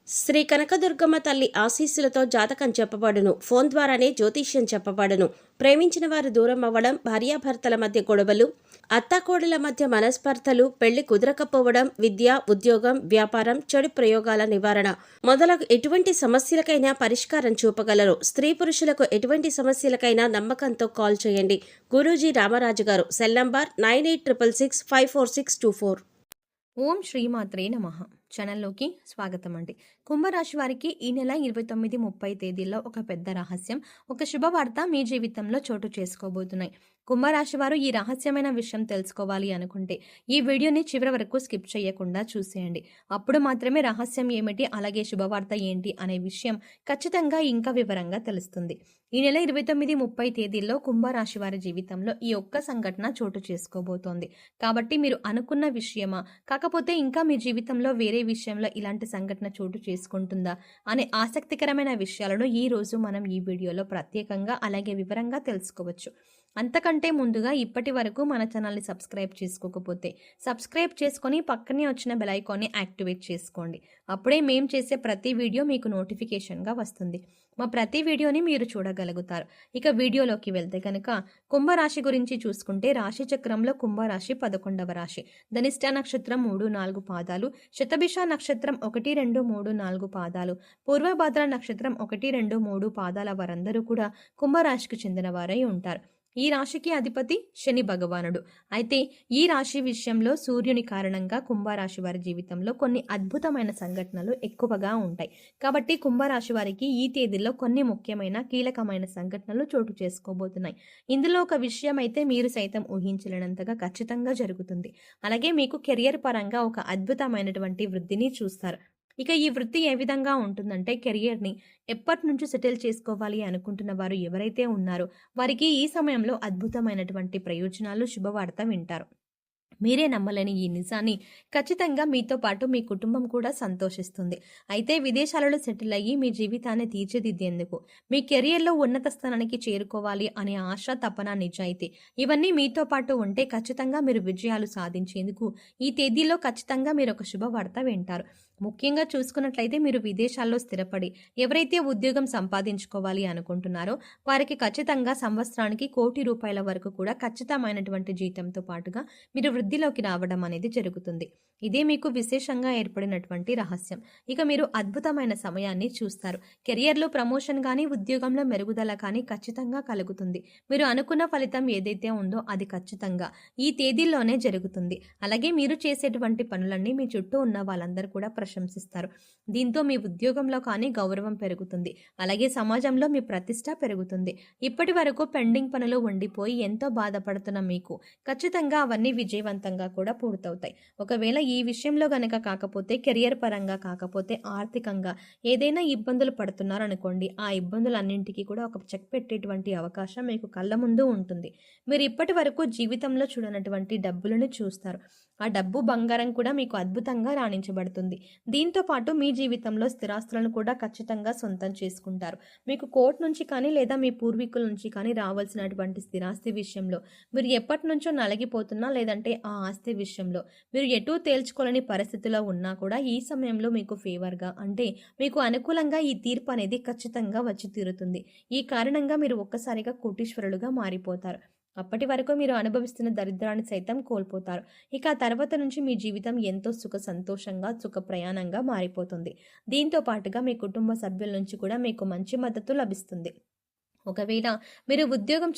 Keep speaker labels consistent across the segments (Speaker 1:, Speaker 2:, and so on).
Speaker 1: శ్రీ కనకదుర్గమ్మ తల్లి ఆశీస్సులతో జాతకం చెప్పబడును. ఫోన్ ద్వారానే జ్యోతిష్యం చెప్పబడును. ప్రేమించిన వారు దూరం అవ్వడం, భార్యాభర్తల మధ్య గొడవలు, అత్తాకోడల మధ్య మనస్పర్ధలు, పెళ్లి కుదరకపోవడం, విద్య, ఉద్యోగం, వ్యాపారం, చెడు ప్రయోగాల నివారణ మొదలగు ఎటువంటి సమస్యలకైనా పరిష్కారం చూపగలరు. స్త్రీ పురుషులకు ఎటువంటి సమస్యలకైనా నమ్మకంతో కాల్ చేయండి. గురూజీ రామరాజు గారు. Cell number 9866654624.
Speaker 2: ఓం శ్రీమాత్రే నమః. ఛానల్లోకి స్వాగతం అండి. కుంభరాశి వారికి ఈ నెల 29, 30 తేదీల్లో ఒక పెద్ద రహస్యం, ఒక శుభవార్త మీ జీవితంలో చోటు చేసుకోబోతున్నాయి. కుంభరాశి వారు ఈ రహస్యమైన విషయం తెలుసుకోవాలి అనుకుంటే ఈ వీడియోని చివరి వరకు స్కిప్ చేయకుండా చూసేయండి. అప్పుడు మాత్రమే రహస్యం ఏమిటి, అలాగే శుభవార్త ఏంటి అనే విషయం ఖచ్చితంగా ఇంకా వివరంగా తెలుస్తుంది. ఈ నెల 29, 30 తేదీల్లో కుంభరాశి వారి జీవితంలో ఈ ఒక్క సంఘటన చోటు చేసుకోబోతోంది. కాబట్టి మీరు అనుకున్న విషయమా, కాకపోతే ఇంకా మీ జీవితంలో వేరే విషయంలో ఇలాంటి సంఘటన చోటు చేసుకుంటుందా అనే ఆసక్తికరమైన విషయాలను ఈ రోజు మనం ఈ వీడియోలో ప్రత్యేకంగా అలాగే వివరంగా తెలుసుకోవచ్చు. అంతకంటే ముందుగా ఇప్పటి వరకు మన ఛానల్ని సబ్స్క్రైబ్ చేసుకోకపోతే సబ్స్క్రైబ్ చేసుకొని పక్కనే వచ్చిన బెల్ ఐకాన్ని యాక్టివేట్ చేసుకోండి. అప్పుడే మేము చేసే ప్రతి వీడియో మీకు నోటిఫికేషన్గా వస్తుంది. మా ప్రతి వీడియోని మీరు చూడగలుగుతారు. ఇక వీడియోలోకి వెళ్తే కనుక కుంభరాశి గురించి చూసుకుంటే రాశి చక్రంలో కుంభరాశి 11వ రాశి. ధనిష్ట నక్షత్రం 3, 4 పాదాలు, శతభిష నక్షత్రం 1, 2, 3, 4 పాదాలు, పూర్వభద్ర నక్షత్రం 1, 2, 3 పాదాల వారందరూ కూడా కుంభరాశికి చెందిన వారై ఉంటారు. ఈ రాశికి అధిపతి శని భగవానుడు. అయితే ఈ రాశి విషయంలో సూర్యుని కారణంగా కుంభరాశి వారి జీవితంలో కొన్ని అద్భుతమైన సంఘటనలు ఎక్కువగా ఉంటాయి. కాబట్టి కుంభరాశి వారికి ఈ తేదీల్లో కొన్ని ముఖ్యమైన కీలకమైన సంఘటనలు చోటు చేసుకోబోతున్నాయి. ఇందులో ఒక విషయం అయితే మీరు సైతం ఊహించలేనంతగా ఖచ్చితంగా జరుగుతుంది. అలాగే మీకు కెరియర్ పరంగా ఒక అద్భుతమైనటువంటి వృద్ధిని చూస్తారు. ఇక ఈ వృత్తి ఏ విధంగా ఉంటుందంటే, కెరియర్ని ఎప్పటి నుంచి సెటిల్ చేసుకోవాలి అనుకుంటున్న వారు ఎవరైతే ఉన్నారో వారికి ఈ సమయంలో అద్భుతమైనటువంటి ప్రయోజనాలు, శుభవార్త వింటారు. మీరే నమ్మలేని ఈ నిజాన్ని ఖచ్చితంగా మీతో పాటు మీ కుటుంబం కూడా సంతోషిస్తుంది. అయితే విదేశాలలో సెటిల్ అయ్యి మీ జీవితాన్ని తీర్చిదిద్దేందుకు, మీ కెరియర్లో ఉన్నత స్థానానికి చేరుకోవాలి అనే ఆశ, తపన, నిజాయితీ ఇవన్నీ మీతో పాటు ఉంటే ఖచ్చితంగా మీరు విజయాలు సాధించేందుకు ఈ తేదీలో ఖచ్చితంగా మీరు ఒక శుభవార్త వింటారు. ముఖ్యంగా చూసుకున్నట్లయితే మీరు విదేశాల్లో స్థిరపడి ఎవరైతే ఉద్యోగం సంపాదించుకోవాలి అనుకుంటున్నారో వారికి ఖచ్చితంగా సంవత్సరానికి ₹1,00,00,000 వరకు కూడా ఖచ్చితమైనటువంటి జీతంతో పాటుగా మీరు వృద్ధిలోకి రావడం అనేది జరుగుతుంది. ఇదే మీకు విశేషంగా ఏర్పడినటువంటి రహస్యం. ఇక మీరు అద్భుతమైన సమయాన్ని చూస్తారు. కెరియర్లో ప్రమోషన్ కానీ, ఉద్యోగంలో మెరుగుదల కానీ ఖచ్చితంగా కలుగుతుంది. మీరు అనుకున్న ఫలితం ఏదైతే ఉందో అది ఖచ్చితంగా ఈ తేదీల్లోనే జరుగుతుంది. అలాగే మీరు చేసేటువంటి పనులన్నీ మీ చుట్టూ ఉన్న వాళ్ళందరూ కూడా ప్రశంసిస్తారు. దీంతో మీ ఉద్యోగంలో కానీ గౌరవం పెరుగుతుంది. అలాగే సమాజంలో మీ ప్రతిష్ట పెరుగుతుంది. ఇప్పటి వరకు పెండింగ్ పనులు ఉండిపోయి ఎంతో బాధపడుతున్న మీకు ఖచ్చితంగా అవన్నీ విజయవంతంగా కూడా పూర్తవుతాయి. ఒకవేళ ఈ విషయంలో గనక కాకపోతే, కెరియర్ పరంగా కాకపోతే, ఆర్థికంగా ఏదైనా ఇబ్బందులు పడుతున్నారనుకోండి, ఆ ఇబ్బందులన్నింటికీ కూడా ఒక చెక్ పెట్టేటువంటి అవకాశం మీకు కళ్ళ ముందు ఉంటుంది. మీరు ఇప్పటి వరకు జీవితంలో చూడనటువంటి డబ్బులను చూస్తారు. ఆ డబ్బు, బంగారం కూడా మీకు అద్భుతంగా రాణించబడుతుంది. దీంతో పాటు మీ జీవితంలో స్థిరాస్తులను కూడా ఖచ్చితంగా సొంతం చేసుకుంటారు. మీకు కోర్టు నుంచి కానీ లేదా మీ పూర్వీకుల నుంచి కానీ రావాల్సినటువంటి స్థిరాస్తి విషయంలో మీరు ఎప్పటి నుంచో నలిగిపోతున్నా, లేదంటే ఆ ఆస్తి విషయంలో మీరు ఎటూ తేల్చుకోలేని పరిస్థితిలో ఉన్నా కూడా ఈ సమయంలో మీకు ఫేవర్గా, అంటే మీకు అనుకూలంగా ఈ తీర్పు అనేది ఖచ్చితంగా వచ్చి తీరుతుంది. ఈ కారణంగా మీరు ఒక్కసారిగా కోటీశ్వరులుగా మారిపోతారు. అప్పటి వరకు మీరు అనుభవిస్తున్న దరిద్రాన్ని సైతం కోల్పోతారు. ఇక ఆ తర్వాత నుంచి మీ జీవితం ఎంతో సంతోషంగా, సుఖ ప్రయాణంగా మారిపోతుంది. దీంతో పాటుగా మీ కుటుంబ సభ్యుల నుంచి కూడా మీకు మంచి మద్దతు లభిస్తుంది. ఒకవేళ మీరు ఉద్యోగం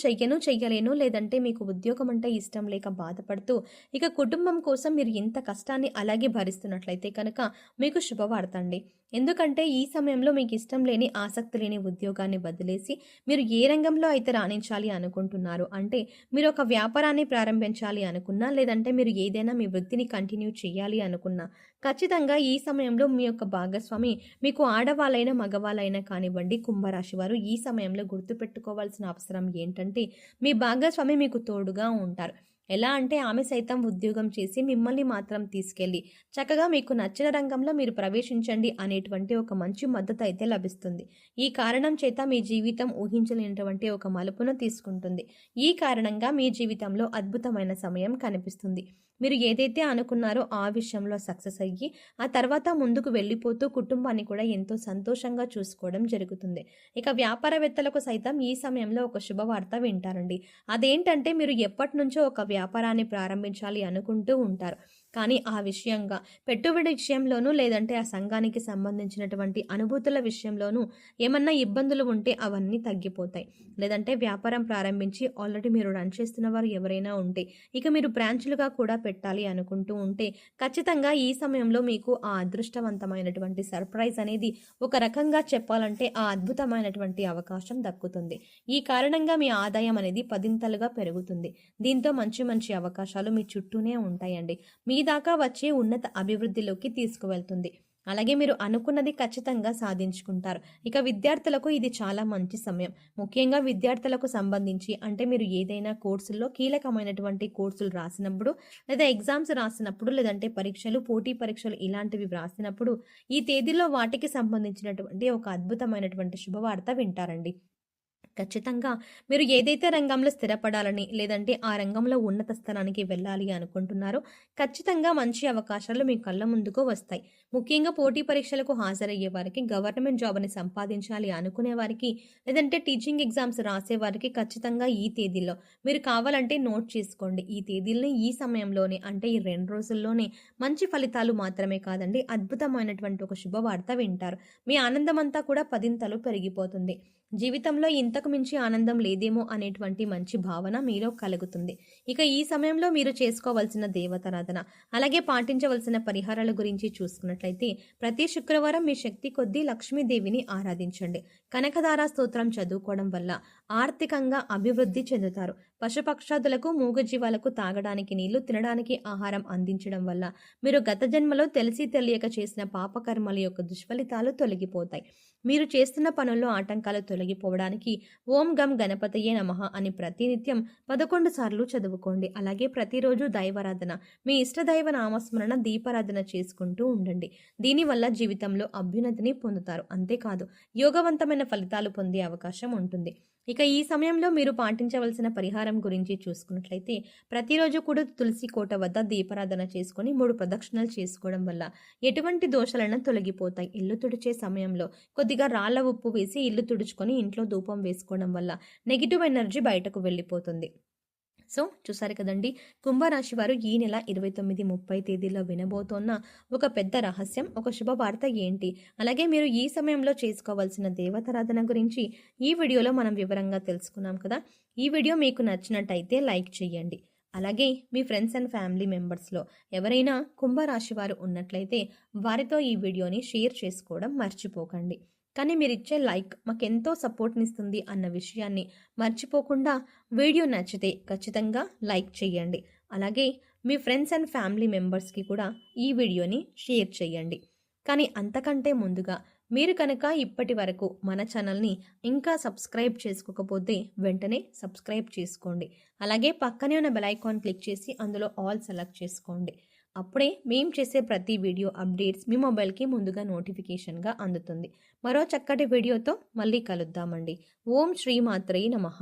Speaker 2: చెయ్యలేను, లేదంటే మీకు ఉద్యోగం అంటే ఇష్టం లేక బాధపడుతూ ఇక కుటుంబం కోసం మీరు ఇంత కష్టాన్ని అలాగే భరిస్తున్నట్లయితే కనుక మీకు శుభవార్త అండి. ఎందుకంటే ఈ సమయంలో మీకు ఇష్టం లేని, ఆసక్తి లేని ఉద్యోగాన్ని వదిలేసి మీరు ఏ రంగంలో అయితే రాణించాలి అనుకుంటున్నారు, అంటే మీరు ఒక వ్యాపారాన్ని ప్రారంభించాలి అనుకున్నా, లేదంటే మీరు ఏదైనా మీ వృత్తిని కంటిన్యూ చేయాలి అనుకున్నా, ఖచ్చితంగా ఈ సమయంలో మీ యొక్క భాగస్వామి మీకు ఆడవాళ్ళైనా మగవాళ్ళైనా కానివ్వండి, కుంభరాశి వారు ఈ సమయంలో గుర్తుపెట్టుకోవాల్సిన అవసరం ఏంటంటే మీ భాగస్వామి మీకు తోడుగా ఉంటారు. ఎలా అంటే ఆమె సైతం ఉద్యోగం చేసి మిమ్మల్ని మాత్రం తీసుకెళ్ళి చక్కగా మీకు నచ్చిన రంగంలో మీరు ప్రవేశించండి అనేటువంటి ఒక మంచి మద్దతు అయితే లభిస్తుంది. ఈ కారణం చేత మీ జీవితం ఊహించలేనటువంటి ఒక మలుపును తీసుకుంటుంది. ఈ కారణంగా మీ జీవితంలో అద్భుతమైన సమయం కనిపిస్తుంది. మీరు ఏదైతే అనుకున్నారో ఆ విషయంలో సక్సెస్ అయ్యి ఆ తర్వాత ముందుకు వెళ్ళిపోతూ కుటుంబాన్ని కూడా ఎంతో సంతోషంగా చూసుకోవడం జరుగుతుంది. ఇక వ్యాపారవేత్తలకు సైతం ఈ సమయంలో ఒక శుభవార్త వింటారండి. అదేంటంటే మీరు ఎప్పటినుంచో ఒక వ్యాపారాన్ని ప్రారంభించాలి అనుకుంటూ ఉంటారు. కానీ ఆ విషయంగా పెట్టుబడి విషయంలోనూ లేదంటే ఆ సంఘానికి సంబంధించినటువంటి అనుభూతుల విషయంలోనూ ఏమన్నా ఇబ్బందులు ఉంటే అవన్నీ తగ్గిపోతాయి. లేదంటే వ్యాపారం ప్రారంభించి ఆల్రెడీ మీరు రన్ చేస్తున్న వారు ఎవరైనా ఉంటే ఇక మీరు బ్రాంచ్లుగా కూడా పెట్టాలి అనుకుంటూ ఉంటే ఖచ్చితంగా ఈ సమయంలో మీకు ఆ అదృష్టవంతమైనటువంటి సర్ప్రైజ్ అనేది ఒక రకంగా చెప్పాలంటే ఆ అద్భుతమైనటువంటి అవకాశం దక్కుతుంది. ఈ కారణంగా మీ ఆదాయం అనేది పదింతలుగా పెరుగుతుంది. దీంతో మంచి మంచి అవకాశాలు మీ చుట్టూనే ఉంటాయండి. మీ దాకా వచ్చే ఉన్నత అభివృద్ధిలోకి తీసుకువెళ్తుంది. అలాగే మీరు అనుకున్నది ఖచ్చితంగా సాధించుకుంటారు. ఇక విద్యార్థులకు ఇది చాలా మంచి సమయం. ముఖ్యంగా విద్యార్థులకు సంబంధించి అంటే మీరు ఏదైనా కోర్సుల్లో కీలకమైనటువంటి కోర్సులు రాసినప్పుడు లేదా ఎగ్జామ్స్ రాసినప్పుడు లేదంటే పరీక్షలు పోటీ పరీక్షలు ఇలాంటివి వ్రాసినప్పుడు ఈ తేదీలో వాటికి సంబంధించినటువంటి ఒక అద్భుతమైనటువంటి శుభవార్త వింటారండి. ఖచ్చితంగా మీరు ఏదైతే రంగంలో స్థిరపడాలని లేదంటే ఆ రంగంలో ఉన్నత స్థానానికి వెళ్ళాలి అనుకుంటున్నారో ఖచ్చితంగా మంచి అవకాశాలు మీ కళ్ళ ముందుకు వస్తాయి. ముఖ్యంగా పోటీ పరీక్షలకు హాజరయ్యే వారికి, గవర్నమెంట్ జాబ్ని సంపాదించాలి అనుకునే వారికి, లేదంటే టీచింగ్ ఎగ్జామ్స్ రాసే వారికి ఖచ్చితంగా ఈ తేదీల్లో మీరు కావాలంటే నోట్ చేసుకోండి. ఈ తేదీల్ని ఈ సమయంలోనే అంటే ఈ 2 రోజుల్లోనే మంచి ఫలితాలు మాత్రమే కాదండి అద్భుతమైనటువంటి ఒక శుభవార్త వింటారు. మీ ఆనందమంతా కూడా పదింతలు పెరిగిపోతుంది. జీవితంలో ఇంతకు మించి ఆనందం లేదేమో అనేటువంటి మంచి భావన మీలో కలుగుతుంది. ఇక ఈ సమయంలో మీరు చేసుకోవాల్సిన దేవతారాధన అలాగే పాటించవలసిన పరిహారాల గురించి చూసుకున్నట్లయితే ప్రతి శుక్రవారం మీ శక్తి కొద్దీ లక్ష్మీదేవిని ఆరాధించండి. కనకదార స్తోత్రం చదువుకోవడం వల్ల ఆర్థికంగా అభివృద్ధి చెందుతారు. పశుపక్షాదులకు మూగజీవాలకు తాగడానికి నీళ్లు, తినడానికి ఆహారం అందించడం వల్ల మీరు గత జన్మలో తెలిసి తెలియక చేసిన పాపకర్మల యొక్క దుష్ఫలితాలు తొలగిపోతాయి. మీరు చేస్తున్న పనుల్లో ఆటంకాలు తొలగిపోవడానికి ఓం గం గణపతయే నమః అని ప్రతినిత్యం 11 సార్లు చదువుకోండి. అలాగే ప్రతిరోజు దైవారాధన, మీ ఇష్టదైవ నామస్మరణ, దీపారాధన చేసుకుంటూ ఉండండి. దీనివల్ల జీవితంలో అభ్యున్నతిని పొందుతారు. అంతేకాదు యోగవంతమైన ఫలితాలు పొందే అవకాశం ఉంటుంది. ఇక ఈ సమయంలో మీరు పాటించవలసిన పరిహారం గురించి చూసుకున్నట్లయితే ప్రతిరోజు కూడా తులసి కోట వద్ద దీపారాధన చేసుకొని 3 ప్రదక్షిణలు చేసుకోవడం వల్ల ఎటువంటి దోషాలైనా తొలగిపోతాయి. ఇల్లు తుడిచే సమయంలో కొద్దిగా రాళ్ల ఉప్పు వేసి ఇల్లు తుడుచుకొని ఇంట్లో ధూపం వేసుకోవడం వల్ల నెగిటివ్ ఎనర్జీ బయటకు వెళ్ళిపోతుంది. సో చూసారు కదండి, కుంభరాశి వారు ఈ నెల 29, 30 తేదీలో వినబోతోన్న ఒక పెద్ద రహస్యం, ఒక శుభవార్త ఏంటి, అలాగే మీరు ఈ సమయంలో చేసుకోవాల్సిన దేవతారాధన గురించి ఈ వీడియోలో మనం వివరంగా తెలుసుకున్నాం కదా. ఈ వీడియో మీకు నచ్చినట్టయితే లైక్ చేయండి. అలాగే మీ ఫ్రెండ్స్ అండ్ ఫ్యామిలీ మెంబర్స్లో ఎవరైనా కుంభరాశి వారు ఉన్నట్లయితే వారితో ఈ వీడియోని షేర్ చేసుకోవడం మర్చిపోకండి. కానీ మీరు ఇచ్చే లైక్ మాకెంతో సపోర్ట్నిస్తుంది అన్న విషయాన్ని మర్చిపోకుండా వీడియో నచ్చితే ఖచ్చితంగా లైక్ చేయండి. అలాగే మీ ఫ్రెండ్స్ అండ్ ఫ్యామిలీ మెంబర్స్కి కూడా ఈ వీడియోని షేర్ చేయండి. కానీ అంతకంటే ముందుగా మీరు కనుక ఇప్పటి వరకు మన ఛానల్ని ఇంకా సబ్స్క్రైబ్ చేసుకోకపోతే వెంటనే సబ్స్క్రైబ్ చేసుకోండి. అలాగే పక్కనే ఉన్న బెల్ ఐకాన్ క్లిక్ చేసి అందులో ఆల్ సెలెక్ట్ చేసుకోండి. అప్పుడే మేము చేసే ప్రతి వీడియో అప్డేట్స్ మీ మొబైల్కి ముందుగా నోటిఫికేషన్గా అందుతుంది. మరో చక్కటి వీడియోతో మళ్ళీ కలుద్దామండి. ఓం శ్రీమాత్రే నమః.